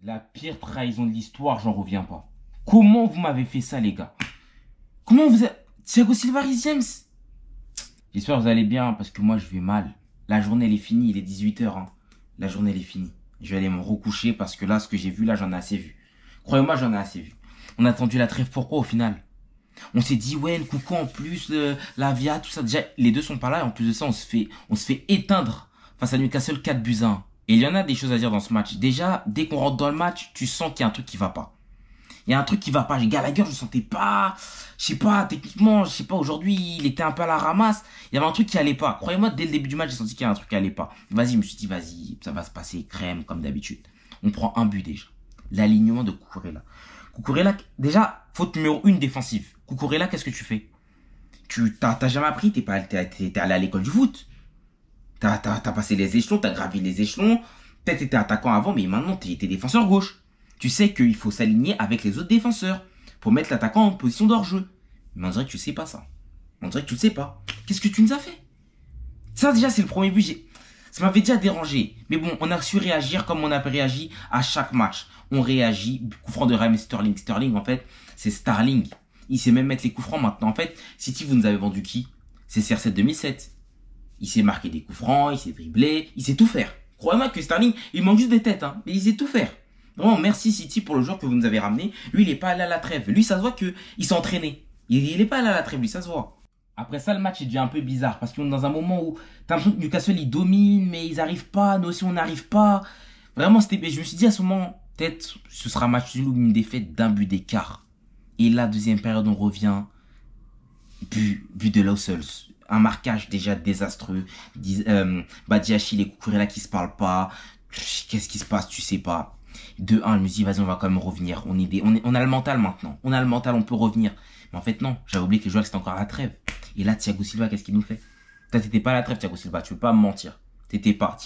La pire trahison de l'histoire, j'en reviens pas. Comment vous m'avez fait ça, les gars? Comment vous avez... Thiago Silva, Reece James? J'espère que vous allez bien, parce que moi, je vais mal. La journée, elle est finie, il est 18 h, hein. La journée, elle est finie. Je vais aller me recoucher, parce que là, ce que j'ai vu, là, j'en ai assez vu. Croyez-moi, j'en ai assez vu. On a attendu la trêve, pourquoi, au final? On s'est dit, ouais, le Coucou en plus, la Via, tout ça. Déjà, les deux sont pas là, et en plus de ça, on se fait éteindre face à Newcastle 4-1. Et il y en a des choses à dire dans ce match. Déjà, dès qu'on rentre dans le match, tu sens qu'il y a un truc qui va pas. Il y a un truc qui va pas. Gallagher, je le sentais pas. Je sais pas, techniquement, je sais pas, aujourd'hui, il était un peu à la ramasse. Il y avait un truc qui allait pas. Croyez-moi, dès le début du match, j'ai senti qu'il y avait un truc qui allait pas. Vas-y, je me suis dit, vas-y, ça va se passer crème, comme d'habitude. On prend un but déjà. L'alignement de Cucurella. Cucurella, déjà, faute numéro 1 défensive. Cucurella, qu'est-ce que tu fais? T'as jamais appris, t'es allé à l'école du foot. T'as passé les échelons, t'as gravi les échelons. Peut-être t'étais attaquant avant, mais maintenant t'es défenseur gauche. Tu sais qu'il faut s'aligner avec les autres défenseurs pour mettre l'attaquant en position de hors-jeu. Mais on dirait que tu sais pas ça. On dirait que tu le sais pas. Qu'est-ce que tu nous as fait? Ça déjà c'est le premier but. Ça m'avait déjà dérangé. Mais bon, on a su réagir comme on a réagi à chaque match. On réagit. Coup franc de Raheem Sterling. Sterling en fait, c'est Starling. Il sait même mettre les coups francs maintenant. En fait, City, vous nous avez vendu qui? C'est CR7 2007. Il sait marquer des coups francs, il sait dribbler, il sait tout faire. Croyez-moi que Sterling, il manque juste des têtes, hein, mais il sait tout faire. Vraiment, merci City pour le joueur que vous nous avez ramené. Lui, il n'est pas allé à la trêve. Lui, ça se voit qu'il s'est entraîné. Il n'est pas allé à la trêve, lui, ça se voit. Après ça, le match est devenu un peu bizarre parce qu'on est dans un moment où t'as l'impression que Newcastle, ils dominent, mais ils n'arrivent pas. Nous aussi, on n'arrive pas. Vraiment, je me suis dit à ce moment, peut-être, ce sera un match nul ou une défaite d'un but d'écart. Et là, deuxième période, on revient. But de Lawsels. Un marquage déjà désastreux. Badiachil et Cucurella qui se parlent pas. Qu'est-ce qui se passe? Tu sais pas. 2-1, je me dis, vas-y, on va quand même revenir. On a le mental maintenant. On a le mental, on peut revenir. Mais en fait, non. J'avais oublié que les joueurs, c'était encore à la trêve. Et là, Thiago Silva, qu'est-ce qu'il nous fait? Toi, t'étais pas à la trêve, Thiago Silva. Tu veux pas me mentir. T'y étais pas.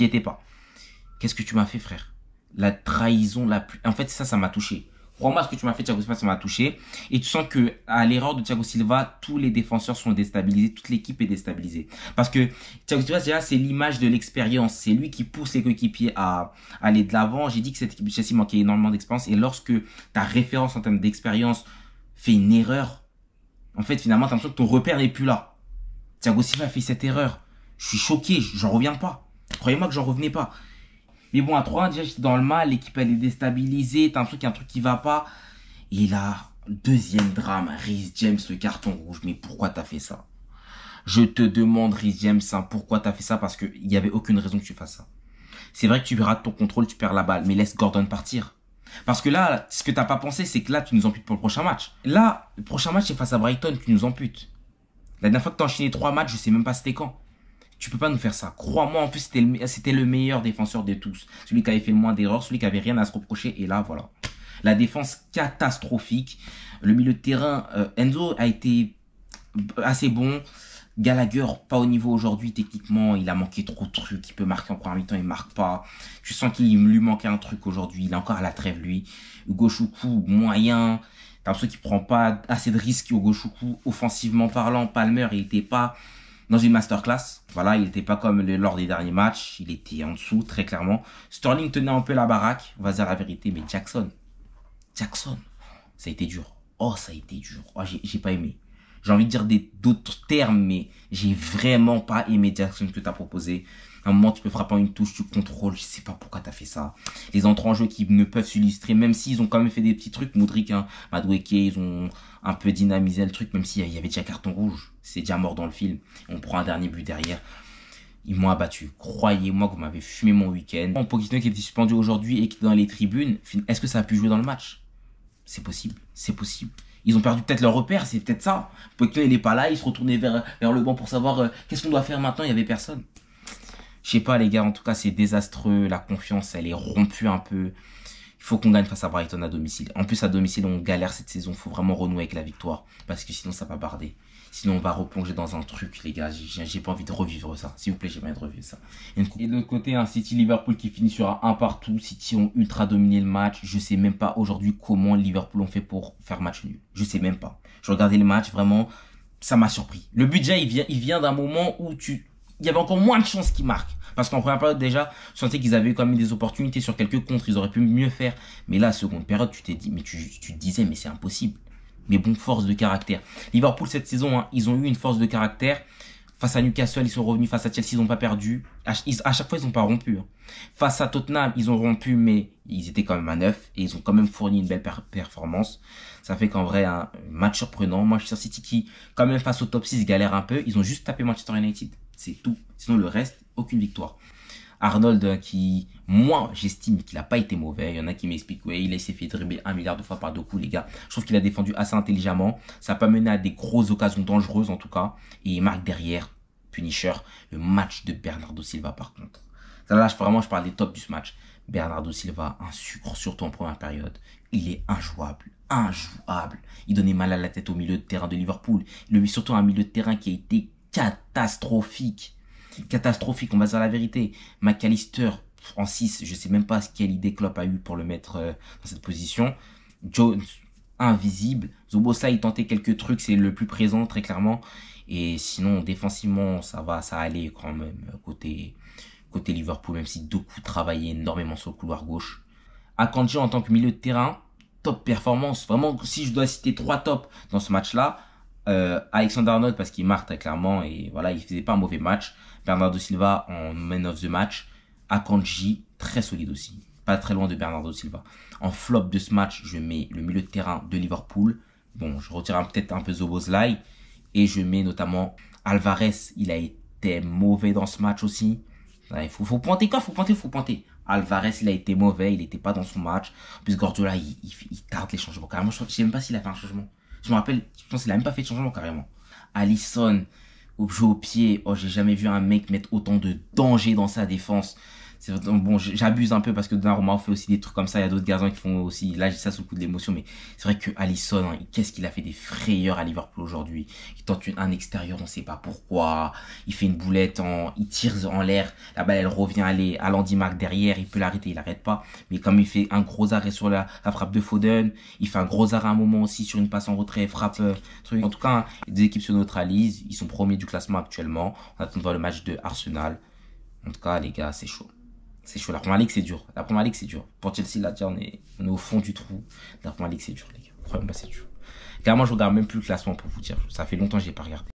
Qu'est-ce que tu m'as fait, frère? La trahison la plus... En fait, ça m'a touché. Crois-moi, ce que tu m'as fait, Thiago Silva, ça m'a touché. Et tu sens que à l'erreur de Thiago Silva, tous les défenseurs sont déstabilisés, toute l'équipe est déstabilisée. Parce que Thiago Silva, déjà, c'est l'image de l'expérience. C'est lui qui pousse les coéquipiers à aller de l'avant. J'ai dit que cette équipe de Chelsea manquait énormément d'expérience. Et lorsque ta référence en termes d'expérience fait une erreur, en fait, finalement, t'as l'impression que ton repère n'est plus là. Thiago Silva a fait cette erreur. Je suis choqué, j'en reviens pas. Croyez-moi que j'en revenais pas. Mais bon, à 3-1, déjà, j'étais dans le mal. L'équipe, elle est déstabilisée. T'as l'impression qu'il y a un truc qui va pas. Et là, deuxième drame. Reece James, le carton rouge. Mais pourquoi t'as fait ça? Je te demande, Reece James, hein, pourquoi t'as fait ça? Parce qu'il n'y avait aucune raison que tu fasses ça. C'est vrai que tu rates ton contrôle, tu perds la balle. Mais laisse Gordon partir. Parce que là, ce que t'as pas pensé, c'est que là, tu nous amputes pour le prochain match. Là, le prochain match, c'est face à Brighton. Tu nous amputes. La dernière fois que t'as enchaîné 3 matchs, je sais même pas c'était quand. Tu peux pas nous faire ça. Crois-moi, en plus, c'était le meilleur défenseur de tous. Celui qui avait fait le moins d'erreurs, celui qui avait rien à se reprocher. Et là, voilà. La défense catastrophique. Le milieu de terrain, Enzo a été assez bon. Gallagher, pas au niveau aujourd'hui, techniquement. Il a manqué trop de trucs. Il peut marquer en première mi-temps, il marque pas. Tu sens qu'il lui manquait un truc aujourd'hui. Il est encore à la trêve, lui. Hugo Choukou, moyen. T'as l'impression qu'il prend pas assez de risques, Hugo Choukou. Offensivement parlant, Palmer, il était pas dans une masterclass. Voilà, il n'était pas comme lors des derniers matchs. Il était en dessous, très clairement. Sterling tenait un peu la baraque, on va dire la vérité. Mais Jackson, ça a été dur. Oh, ça a été dur. Oh, j'ai pas aimé. J'ai envie de dire d'autres termes, mais j'ai vraiment pas aimé Jackson que tu as proposé. À un moment, tu peux frapper en une touche, tu contrôles. Je sais pas pourquoi tu as fait ça. Les entrants en jeu qui ne peuvent s'illustrer, même s'ils ont quand même fait des petits trucs. Modric, hein, Madueke, ils ont un peu dynamisé le truc, même s'il y avait déjà carton rouge. C'est déjà mort dans le film. On prend un dernier but derrière. Ils m'ont abattu. Croyez-moi que vous m'avez fumé mon week-end. Pochettino qui était suspendu aujourd'hui et qui est dans les tribunes. Est-ce que ça a pu jouer dans le match? C'est possible. C'est possible. Ils ont perdu peut-être leur repère, c'est peut-être ça. Pochettino, il n'est pas là, il se retournait vers le banc pour savoir qu'est-ce qu'on doit faire maintenant. Il n'y avait personne. Je sais pas les gars, en tout cas c'est désastreux, la confiance elle est rompue un peu. Il faut qu'on gagne face à Brighton à domicile. En plus à domicile on galère cette saison, il faut vraiment renouer avec la victoire. Parce que sinon ça va barder. Sinon on va replonger dans un truc les gars, j'ai pas envie de revivre ça. S'il vous plaît j'ai pas envie de revivre ça. Et de l'autre côté un City-Liverpool qui finit sur un partout. City ont ultra dominé le match. Je sais même pas aujourd'hui comment Liverpool ont fait pour faire match nul. Je sais même pas. Je regardais le match, vraiment, ça m'a surpris. Le budget il vient d'un moment où il y avait encore moins de chances qu'ils marquent. Parce qu'en première période, déjà, je sentais qu'ils avaient quand même des opportunités sur quelques contres. Ils auraient pu mieux faire. Mais là, seconde période, tu t'es dit, mais tu te disais, mais c'est impossible. Mais bon, force de caractère. Liverpool, cette saison, hein, ils ont eu une force de caractère. Face à Newcastle, ils sont revenus. Face à Chelsea, ils n'ont pas perdu. À chaque fois, ils n'ont pas rompu. Hein. Face à Tottenham, ils ont rompu, mais ils étaient quand même à 9. Et ils ont quand même fourni une belle performance. Ça fait qu'en vrai, un match surprenant. Manchester City qui, quand même face au top 6, galère un peu. Ils ont juste tapé Manchester United. C'est tout. Sinon, le reste, aucune victoire. Arnold, qui, moi, j'estime qu'il n'a pas été mauvais. Il y en a qui m'expliquent, ouais, il s'est fait dribbler 1 milliard de fois par Doku, les gars. Je trouve qu'il a défendu assez intelligemment. Ça n'a pas mené à des grosses occasions dangereuses, en tout cas. Et il marque derrière, Punisher, le match de Bernardo Silva, par contre. Là, vraiment, je parle des tops du match. Bernardo Silva, un sucre, surtout en première période. Il est injouable. Injouable. Il donnait mal à la tête au milieu de terrain de Liverpool. Lui, surtout un milieu de terrain qui a été catastrophique. Catastrophique, on va dire la vérité. McAllister en 6, je sais même pas quelle idée Klopp a eu pour le mettre dans cette position. Jones, invisible. Zoboslai, il tentait quelques trucs, c'est le plus présent très clairement. Et sinon, défensivement, ça allait quand même côté Liverpool, même si Doku travaillait énormément sur le couloir gauche. Akanji en tant que milieu de terrain, top performance. Vraiment, si je dois citer 3 tops dans ce match-là, Alexander-Arnold parce qu'il marque très clairement et voilà, il faisait pas un mauvais match. Bernardo Silva en man of the match. Akanji, très solide aussi. Pas très loin de Bernardo Silva. En flop de ce match, je mets le milieu de terrain de Liverpool. Bon, je retire peut-être un peu Szoboszlai. Et je mets notamment Alvarez. Il a été mauvais dans ce match aussi. Il faut pointer quoi? Faut pointer. Alvarez, il a été mauvais. Il n'était pas dans son match. En plus, Guardiola, il tarde les changements. Carrément, je ne sais même pas s'il a fait un changement. Je me rappelle, je pense qu'il a même pas fait de changement carrément. Alisson, au jeu au pied. Oh, j'ai jamais vu un mec mettre autant de danger dans sa défense. Bon, j'abuse un peu parce que Donnarumma fait aussi des trucs comme ça. Il y a d'autres garçons qui font aussi. Là, j'ai ça sous le coup de l'émotion, mais c'est vrai que Alisson, hein, qu'est-ce qu'il a fait des frayeurs à Liverpool aujourd'hui. Il tente un extérieur, on sait pas pourquoi. Il fait une boulette, il tire en l'air. La balle, elle revient à l'Andy Mark derrière. Il peut l'arrêter, il l'arrête pas. Mais comme il fait un gros arrêt sur la frappe de Foden, il fait un gros arrêt à un moment aussi sur une passe en retrait, frappe, truc. En tout cas, hein, les équipes se neutralisent. Ils sont premiers du classement actuellement. On attend de voir le match de Arsenal. En tout cas, les gars, c'est chaud. C'est chaud. La première ligue, c'est dur. Pour Chelsea, là, déjà, on est au fond du trou. La première ligue, c'est dur, les gars. Vraiment, c'est dur. Clairement, je regarde même plus le classement pour vous dire. Ça fait longtemps que j'ai pas regardé.